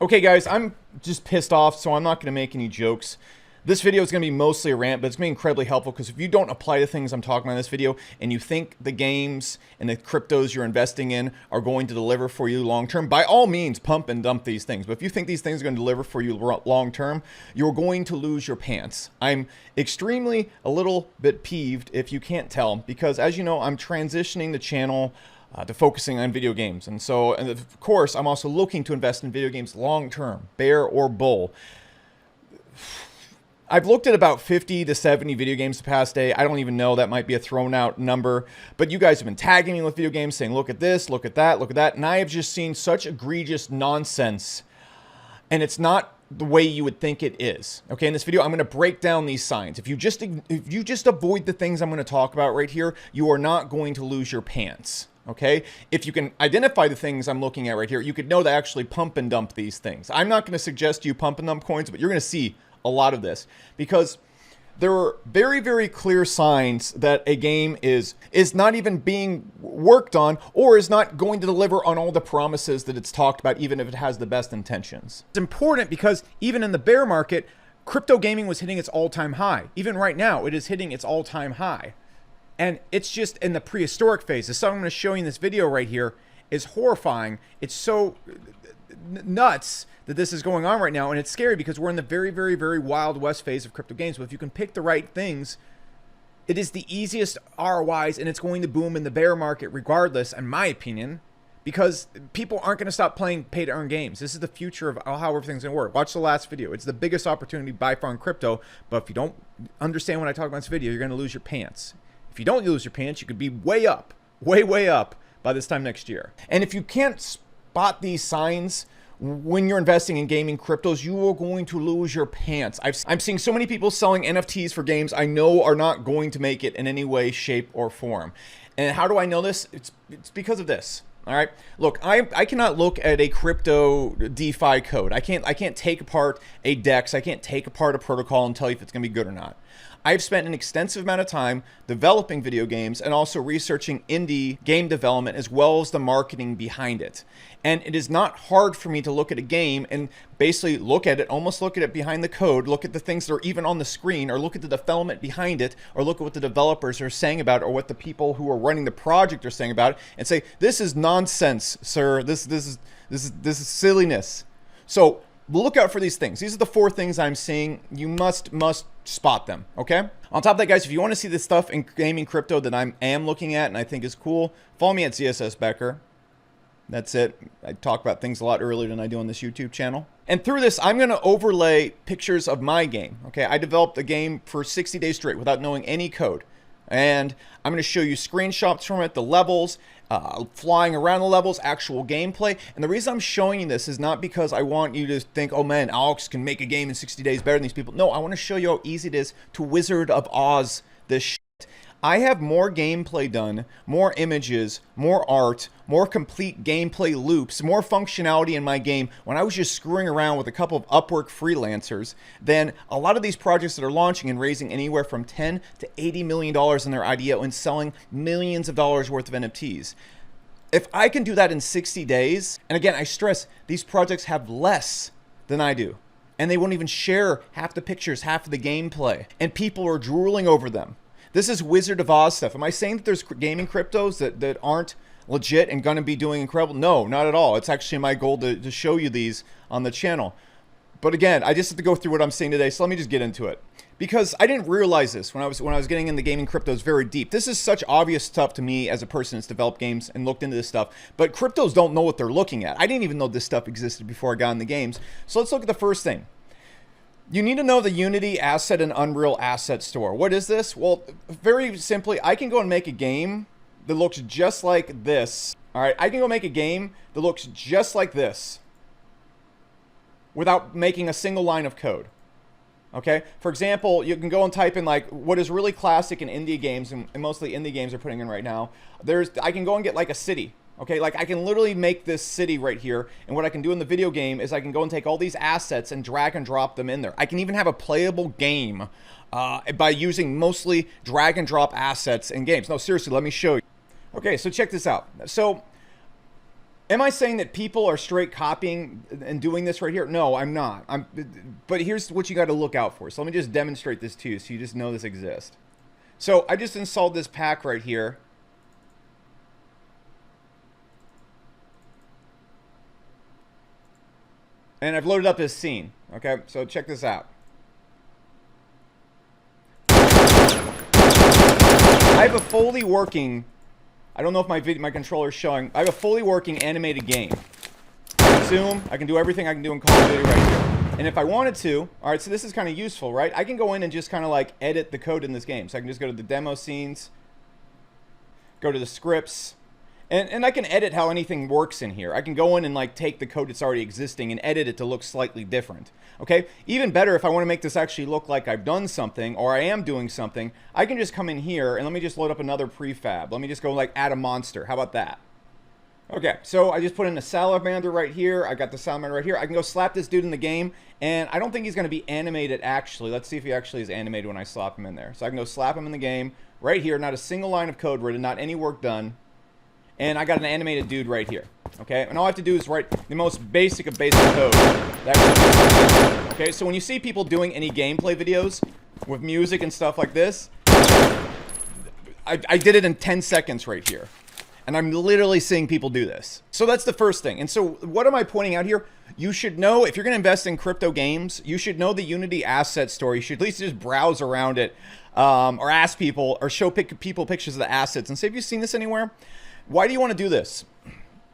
Okay, guys, I'm just pissed off, so I'm not going to make any jokes. This video is going to be mostly a rant, but it's going to be incredibly helpful because if you don't apply the things I'm talking about in this video and you think the games and the cryptos you're investing in are going to deliver for you long term, by all means, pump and dump these things. But if you think these things are going to deliver for you long term, you're going to lose your pants. I'm extremely a little bit peeved, if you can't tell, because as you know, I'm transitioning the channel to focusing on video games. And so, and of course, I'm also looking to invest in video games long term, bear or bull. I've looked at about 50 to 70 video games the past day. I don't even know, that might be a thrown out number, but you guys have been tagging me with video games saying, look at this, look at that, look at that. And I have just seen such egregious nonsense, and it's not the way you would think it is. Okay, in this video, I'm going to break down these signs. If you just avoid the things I'm going to talk about right here, you are not going to lose your pants. Okay, if you can identify the things I'm looking at right here, you could know to actually pump and dump these things. I'm not going to suggest you pump and dump coins, but you're going to see a lot of this because there are very, very clear signs that a game is not even being worked on or is not going to deliver on all the promises that it's talked about, even if it has the best intentions. It's important because even in the bear market, crypto gaming was hitting its all-time high. Even right now, it is hitting its all-time high. And it's just in the prehistoric phase. The stuff I'm going to show you in this video right here is horrifying. It's so nuts that this is going on right now, and it's scary because we're in the very, very, very wild west phase of crypto games. But if you can pick the right things, it is the easiest ROIs, and it's going to boom in the bear market regardless, in my opinion, because people aren't going to stop playing pay-to-earn games. This is the future of how everything's going to work. Watch the last video. It's the biggest opportunity by far in crypto, but if you don't understand what I talk about in this video, you're going to lose your pants. If you don't lose your pants, you could be way up, way up by this time next year. And if you can't spot these signs when you're investing in gaming cryptos, you are going to lose your pants. I'm seeing so many people selling NFTs for games I know are not going to make it in any way, shape, or form. And how do I know this? It's because of this. All right, look, I cannot look at a crypto DeFi code. I can't take apart a DEX. I can't take apart a protocol and tell you if it's going to be good or not. I've spent an extensive amount of time developing video games and also researching indie game development as well as the marketing behind it. And it is not hard for me to look at a game and basically look at it, almost look at it behind the code, look at the things that are even on the screen, or look at the development behind it, or look at what the developers are saying about it, or what the people who are running the project are saying about it, and say, this is nonsense, sir. This is silliness. So look out for these things. These are the 4 things I'm seeing. You must spot them, okay? On top of that, guys, if you want to see this stuff in gaming crypto that I am looking at and I think is cool, follow me at ZSS Becker. That's it. I talk about things a lot earlier than I do on this YouTube channel. And through this, I'm going to overlay pictures of my game, okay? I developed a game for 60 days straight without knowing any code. And I'm going to show you screenshots from it, the levels, flying around the levels, actual gameplay. And the reason I'm showing you this is not because I want you to think, oh man, Alex can make a game in 60 days better than these people. No, I want to show you how easy it is to Wizard of Oz this shit. I have more gameplay done, more images, more art, more complete gameplay loops, more functionality in my game when I was just screwing around with a couple of Upwork freelancers than a lot of these projects that are launching and raising anywhere from $10 to $80 million in their IDO and selling millions of dollars worth of NFTs. If I can do that in 60 days, and again, I stress, these projects have less than I do, and they won't even share half the pictures, half of the gameplay, and people are drooling over them. This is Wizard of Oz stuff. Am I saying that there's gaming cryptos that aren't legit and going to be doing incredible? No, not at all. It's actually my goal to show you these on the channel. But again, I just have to go through what I'm saying today, so let me just get into it. Because I didn't realize this when I was getting into gaming cryptos very deep. This is such obvious stuff to me as a person that's developed games and looked into this stuff. But cryptos don't know what they're looking at. I didn't even know this stuff existed before I got in the games. So let's look at the first thing. You need to know the Unity Asset and Unreal Asset Store. What is this? Well, very simply, I can go and make a game that looks just like this. All right, I can go make a game that looks just like this without making a single line of code. Okay, for example, you can go and type in like what is really classic in indie games, and mostly indie games are putting in right now. I can go and get like a city. Okay, like I can literally make this city right here, and what I can do in the video game is I can go and take all these assets and drag and drop them in there. I can even have a playable game by using mostly drag and drop assets in games. No, seriously, let me show you. Okay, so check this out. So Am I saying that people are straight copying and doing this right here? No, I'm not. But here's what you got to look out for. So let me just demonstrate this to you so you just know this exists. So I just installed this pack right here. And I've loaded up this scene. Okay, so check this out. I have a fully working... I don't know if my controller is showing. I have a fully working animated game. I can zoom. I can do everything I can do in Call of Duty right here. And if I wanted to, all right, so this is kind of useful, right? I can go in and just kind of like edit the code in this game. So I can just go to the demo scenes, go to the scripts, and I can edit how anything works in here. I can go in and like take the code that's already existing and edit it to look slightly different. Okay, even better if I want to make this actually look like I've done something or I am doing something, I can just come in here and let me just load up another prefab. Let me just go like add a monster. How about that? Okay, so I just put in a salamander right here. I got the salamander right here. I can go slap this dude in the game, and I don't think he's going to be animated actually. Let's see if he actually is animated when I slap him in there. So I can go slap him in the game right here. Not a single line of code written, not any work done. And I got an animated dude right here. Okay, and all I have to do is write the most basic of basic code. Okay, so when you see people doing any gameplay videos with music and stuff like this, I did it in 10 seconds right here. And I'm literally seeing people do this. So that's the first thing. And so what am I pointing out here? You should know, if you're going to invest in crypto games, you should know the Unity asset store. You should at least just browse around it, or ask people, or show people pictures of the assets and say, have you seen this anywhere? Why do you want to do this?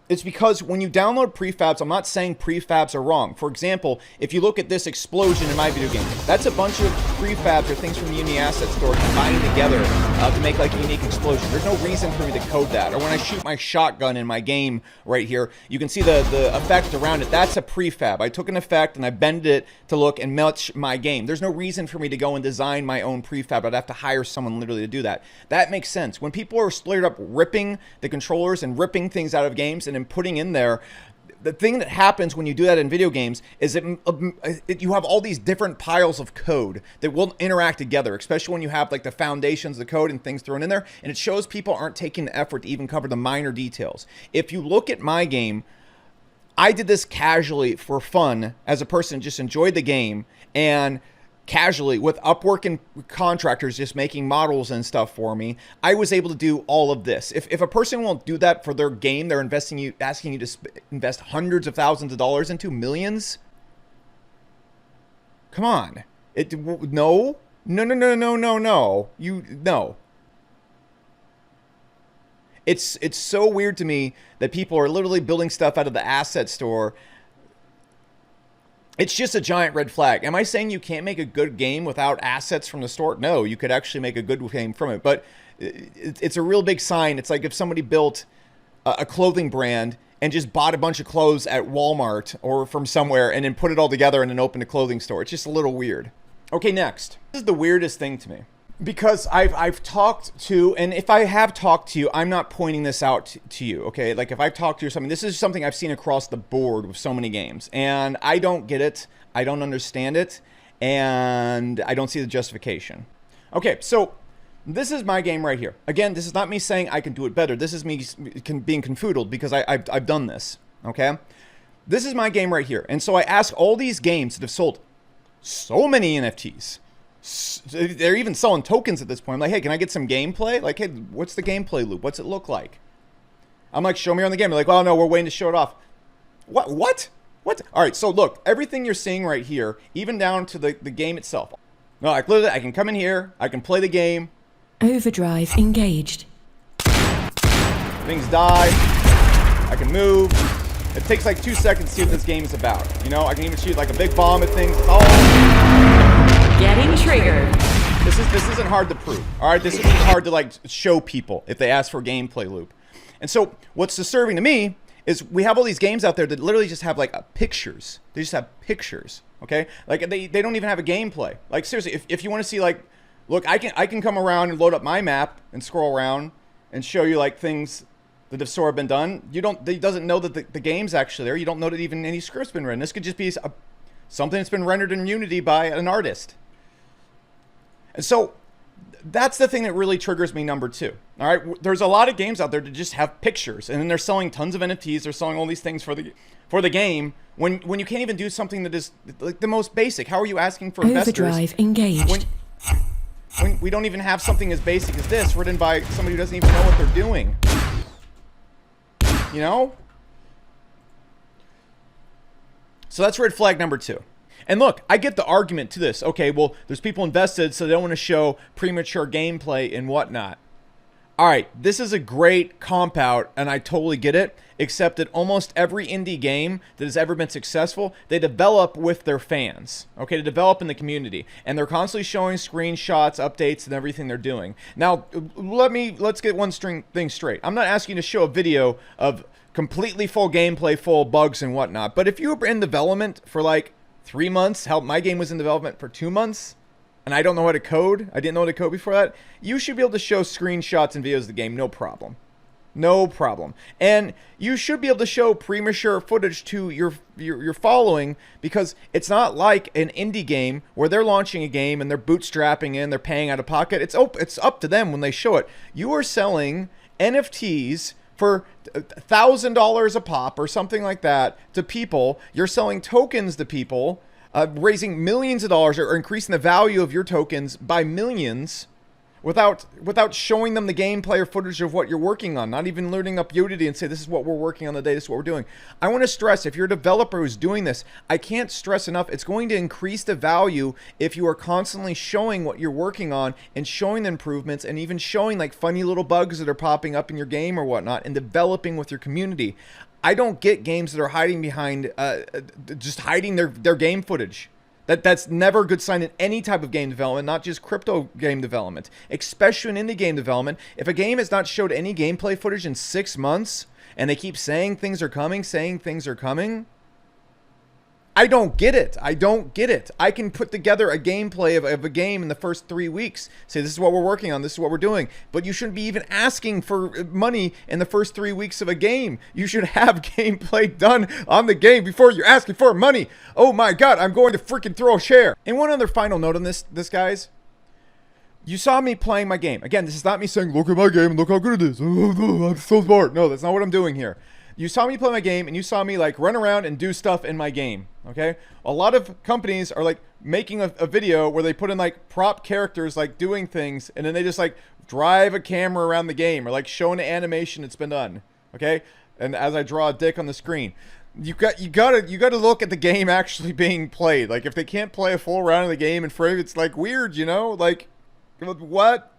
It's because when you download prefabs, I'm not saying prefabs are wrong. For example, if you look at this explosion in my video game, that's a bunch of prefabs or things from the Unity Asset Store combining together to make like a unique explosion. There's no reason for me to code that. Or when I shoot my shotgun in my game right here, you can see the effect around it. That's a prefab. I took an effect and I bended it to look and match my game. There's no reason for me to go and design my own prefab. I'd have to hire someone literally to do that. That makes sense. When people are straight up ripping the controllers and ripping things out of games and putting in there, the thing that happens when you do that in video games is that you have all these different piles of code that will interact together, especially when you have like the foundations, the code and things thrown in there, and it shows people aren't taking the effort to even cover the minor details. If you look at my game, I did this casually for fun as a person, just enjoyed the game, and casually with Upwork and contractors just making models and stuff for me, I was able to do all of this. If a person won't do that for their game, they're asking you to invest hundreds of thousands of dollars into millions. Come on, no. It's so weird to me that people are literally building stuff out of the asset store. It's just a giant red flag. Am I saying you can't make a good game without assets from the store? No, you could actually make a good game from it. But it's a real big sign. It's like if somebody built a clothing brand and just bought a bunch of clothes at Walmart or from somewhere and then put it all together and then opened a clothing store. It's just a little weird. Okay, next. This is the weirdest thing to me. Because I've talked to, and if I have talked to you, I'm not pointing this out to you, okay? Like if I've talked to you or something, this is something I've seen across the board with so many games. And I don't get it, I don't understand it, and I don't see the justification. Okay, so this is my game right here. Again, this is not me saying I can do it better. This is me being confoodled because I've done this, okay? This is my game right here. And so I ask all these games that have sold so many NFTs. They're even selling tokens at this point. I'm like, hey, can I get some gameplay? Like, hey, what's the gameplay loop? What's it look like? I'm like, show me on the game. They're like, oh no, we're waiting to show it off. What? All right, so look, everything you're seeing right here, even down to the game itself. No, like literally, I can come in here, I can play the game. Overdrive engaged. Things die. I can move. It takes like 2 seconds to see what this game is about. You know, I can even shoot like a big bomb at things. It's all Getting triggered. This isn't hard to prove. All right, this isn't hard to like show people if they ask for a gameplay loop. And so what's disturbing to me is we have all these games out there that literally just have like pictures. They just have pictures, okay? Like they don't even have a gameplay. Like seriously, if you want to see like, look, I can come around and load up my map and scroll around and show you like things that have sort of been done. He doesn't know that the game's actually there. You don't know that even any script's been written. This could just be something that's been rendered in Unity by an artist. And so That's the thing that really triggers me, number two. All right, there's a lot of games out there that just have pictures, and then they're selling tons of NFTs. They're selling all these things for the game when you can't even do something that is like the most basic. How are you asking for Overdrive investors engaged. when we don't even have something as basic as this written by somebody who doesn't even know what they're doing? You know? So that's red flag number two. And look, I get the argument to this. Okay, well, there's people invested, so they don't want to show premature gameplay and whatnot. All right, this is a great comp out, and I totally get it, except that almost every indie game that has ever been successful, they develop with their fans, okay, to develop in the community. And they're constantly showing screenshots, updates, and everything they're doing. Now, let's get one thing straight. I'm not asking you to show a video of completely full gameplay, full bugs and whatnot, but if you were in development for like 3 months, hell, my game was in development for 2 months, and I don't know how to code, I didn't know how to code before that, you should be able to show screenshots and videos of the game, no problem. No problem. And you should be able to show premature footage to your following, because it's not like an indie game where they're launching a game and they're bootstrapping in, they're paying out of pocket. It's up to them when they show it. You are selling NFTs for $1,000 a pop or something like that to people. You're selling tokens to people, raising millions of dollars or increasing the value of your tokens by millions without showing them the gameplay or footage of what you're working on, not even loading up Unity and say, this is what we're working on today, this is what we're doing. I want to stress, if you're a developer who's doing this, I can't stress enough, it's going to increase the value if you are constantly showing what you're working on and showing the improvements and even showing like funny little bugs that are popping up in your game or whatnot and developing with your community. I don't get games that are hiding behind, just hiding their game footage. That's never a good sign in any type of game development, not just crypto game development, especially in indie game development. If a game has not showed any gameplay footage in 6 months and they keep saying things are coming, I don't get it. I don't get it. I can put together a gameplay of a game in the first 3 weeks, say this is what we're working on, this is what we're doing, but you shouldn't be even asking for money in the first 3 weeks of a game. You should have gameplay done on the game before you're asking for money. Oh my God, I'm going to freaking throw a chair. And one other final note on this guys. You saw me playing my game. Again, this is not me saying, look at my game and look how good it is. I'm so smart. No, that's not what I'm doing here. You saw me play my game and you saw me like run around and do stuff in my game, okay? A lot of companies are like making a video where they put in like prop characters like doing things, and then they just like drive a camera around the game or like show an animation that's been done, okay? And as I draw a dick on the screen, you gotta look at the game actually being played. Like if they can't play a full round of the game in frame, it's like weird, you know? Like what,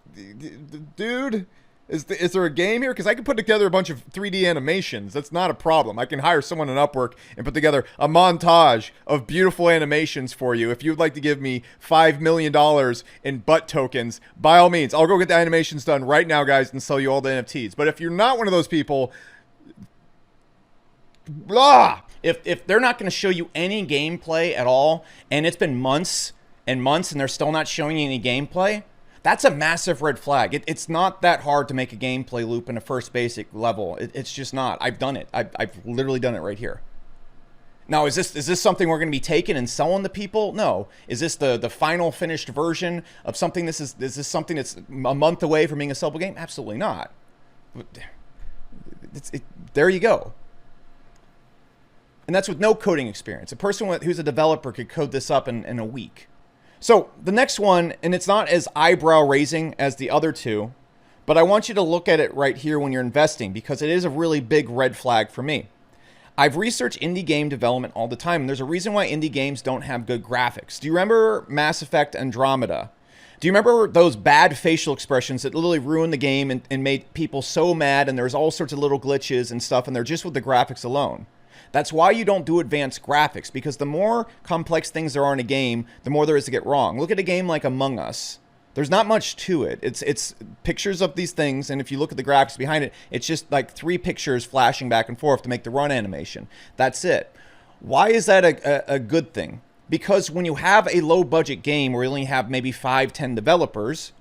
dude? Is there a game here? Because I can put together a bunch of 3D animations. That's not a problem. I can hire someone on Upwork and put together a montage of beautiful animations for you. If you'd like to give me $5 million in butt tokens, by all means, I'll go get the animations done right now, guys, and sell you all the NFTs. But if you're not one of those people, blah! If they're not going to show you any gameplay at all, and it's been months and months and they're still not showing you any gameplay, that's a massive red flag. It's not that hard to make a gameplay loop in a first basic level. It's just not. I've done it. I've literally done it right here. Now, is this something we're going to be taking and selling to people? No. Is this the final finished version of something? Is this something that's a month away from being a sellable game? Absolutely not. There you go. And that's with no coding experience. A person who's a developer could code this up in a week. So the next one, and it's not as eyebrow raising as the other two, but I want you to look at it right here when you're investing, because it is a really big red flag for me. I've researched indie game development all the time, and there's a reason why indie games don't have good graphics. Do you remember Mass Effect Andromeda? Do you remember those bad facial expressions that literally ruined the game and made people so mad, and there's all sorts of little glitches and stuff, and they're just with the graphics alone? That's why you don't do advanced graphics, because the more complex things there are in a game, the more there is to get wrong. Look at a game like Among Us. There's not much to it. It's pictures of these things, and if you look at the graphics behind it, it's just like 3 pictures flashing back and forth to make the run animation. That's it. Why is that a good thing? Because when you have a low-budget game where you only have maybe 5-10 developers,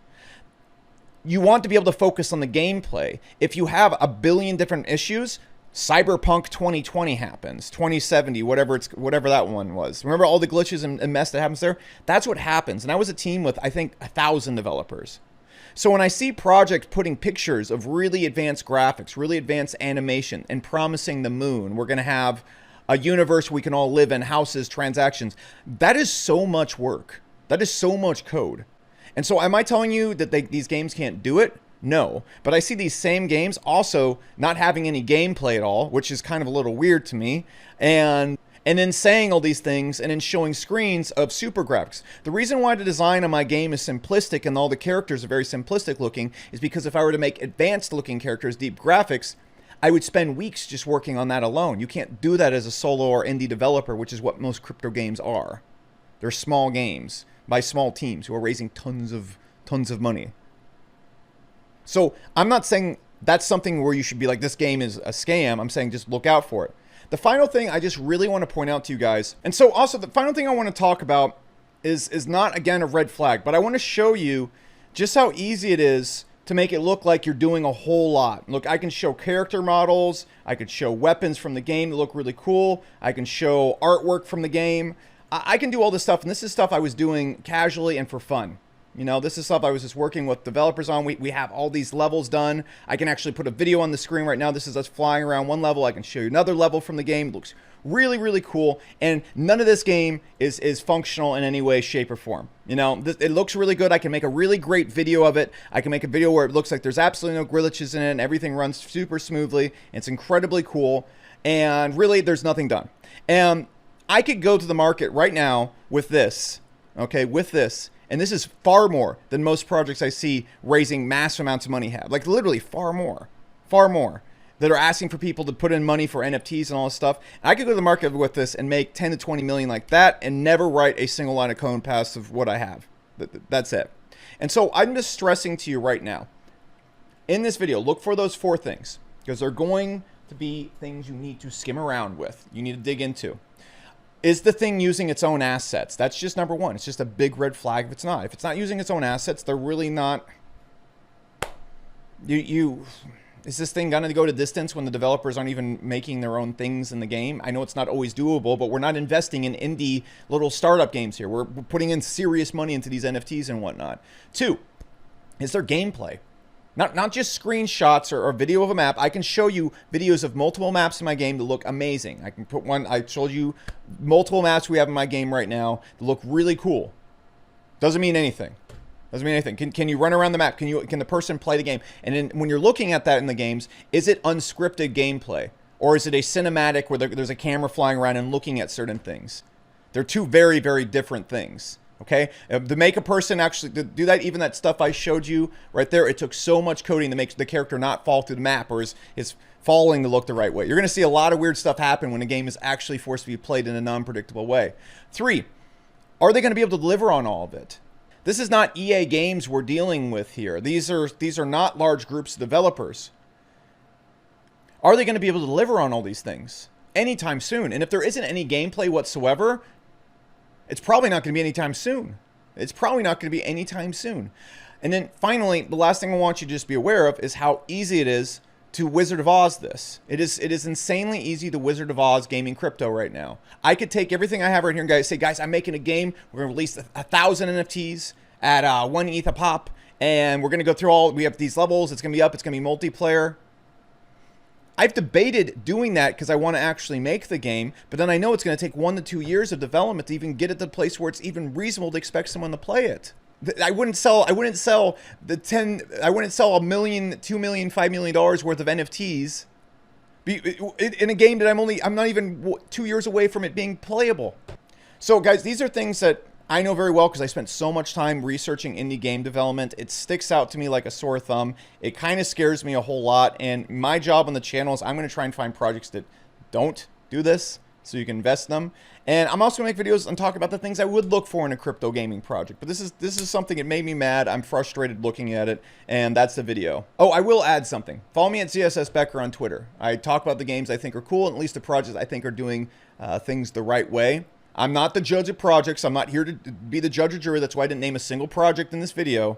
you want to be able to focus on the gameplay. If you have a billion different issues, Cyberpunk 2020 happens, 2070, whatever that one was. Remember all the glitches and mess that happens there? That's what happens. And I was a team with, I think, 1,000 developers. So when I see projects putting pictures of really advanced graphics, really advanced animation, and promising the moon, we're going to have a universe we can all live in, houses, transactions, that is so much work. That is so much code. And so am I telling you that these games can't do it? No. But I see these same games also not having any gameplay at all, which is kind of a little weird to me. And then saying all these things and then showing screens of super graphics. The reason why the design of my game is simplistic and all the characters are very simplistic looking is because if I were to make advanced looking characters, deep graphics, I would spend weeks just working on that alone. You can't do that as a solo or indie developer, which is what most crypto games are. They're small games by small teams who are raising tons of money. So I'm not saying that's something where you should be like, this game is a scam. I'm saying just look out for it. The final thing I just really want to point out to you guys, and so also the final thing I want to talk about is not, again, a red flag, but I want to show you just how easy it is to make it look like you're doing a whole lot. Look, I can show character models, I could show weapons from the game that look really cool, I can show artwork from the game, I can do all this stuff, and this is stuff I was doing casually and for fun. You know, this is stuff I was just working with developers on. We have all these levels done. I can actually put a video on the screen right now. This is us flying around one level. I can show you another level from the game. It looks really, really cool. And none of this game is functional in any way, shape, or form. You know, it looks really good. I can make a really great video of it. I can make a video where it looks like there's absolutely no glitches in it and everything runs super smoothly. It's incredibly cool. And really, there's nothing done. And I could go to the market right now with this, okay, with this. And this is far more than most projects I see raising massive amounts of money have. Like literally far more that are asking for people to put in money for NFTs and all this stuff. And I could go to the market with this and make 10 to 20 million like that and never write a single line of code past of what I have. That's it. And so I'm just stressing to you right now, in this video, look for those 4 things because they're going to be things you need to skim around with. You need to dig into. Is the thing using its own assets? That's just number 1. It's just a big red flag if it's not. If it's not using its own assets, they're really not... Is this thing going to go to distance when the developers aren't even making their own things in the game? I know it's not always doable, but we're not investing in indie little startup games here. We're putting in serious money into these NFTs and whatnot. 2, is there gameplay? Not just screenshots or video of a map. I can show you videos of multiple maps in my game that look amazing. I can put one, I showed you multiple maps we have in my game right now that look really cool. Doesn't mean anything. Doesn't mean anything. Can you run around the map? Can the person play the game? And then when you're looking at that in the games, is it unscripted gameplay? Or is it a cinematic where there's a camera flying around and looking at certain things? They're 2 very, very different things. Okay, to make a person actually do that, even that stuff I showed you right there, it took so much coding to make the character not fall through the map or is falling to look the right way. You're going to see a lot of weird stuff happen when a game is actually forced to be played in a non-predictable way. 3, are they going to be able to deliver on all of it? This is not EA games we're dealing with here. These are not large groups of developers. Are they going to be able to deliver on all these things anytime soon? And if there isn't any gameplay whatsoever, it's probably not going to be anytime soon. It's probably not going to be anytime soon. And then finally, the last thing I want you to just be aware of is how easy it is to Wizard of Oz this. It is insanely easy to Wizard of Oz gaming crypto right now. I could take everything I have right here and guys say, guys, I'm making a game. We're going to release 1,000 NFTs at 1 ETH a pop. And we're going to go through we have these levels. It's going to be up. It's going to be multiplayer. I've debated doing that because I want to actually make the game, but then I know it's going to take 1 to 2 years of development to even get it to the place where it's even reasonable to expect someone to play it. I wouldn't sell $1 million, $2 million, $5 million worth of NFTs in a game that I'm not even 2 years away from it being playable. So guys, these are things that I know very well because I spent so much time researching indie game development. It sticks out to me like a sore thumb. It kind of scares me a whole lot. And my job on the channel is I'm going to try and find projects that don't do this so you can invest in them. And I'm also going to make videos and talk about the things I would look for in a crypto gaming project. But this is something that made me mad. I'm frustrated looking at it. And that's the video. Oh, I will add something. Follow me at ZSS Becker on Twitter. I talk about the games I think are cool, and at least the projects I think are doing things the right way. I'm not the judge of projects. I'm not here to be the judge or jury. That's why I didn't name a single project in this video.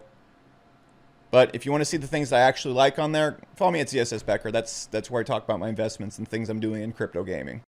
But if you want to see the things I actually like on there, follow me at ZSS Becker. That's where I talk about my investments and things I'm doing in crypto gaming.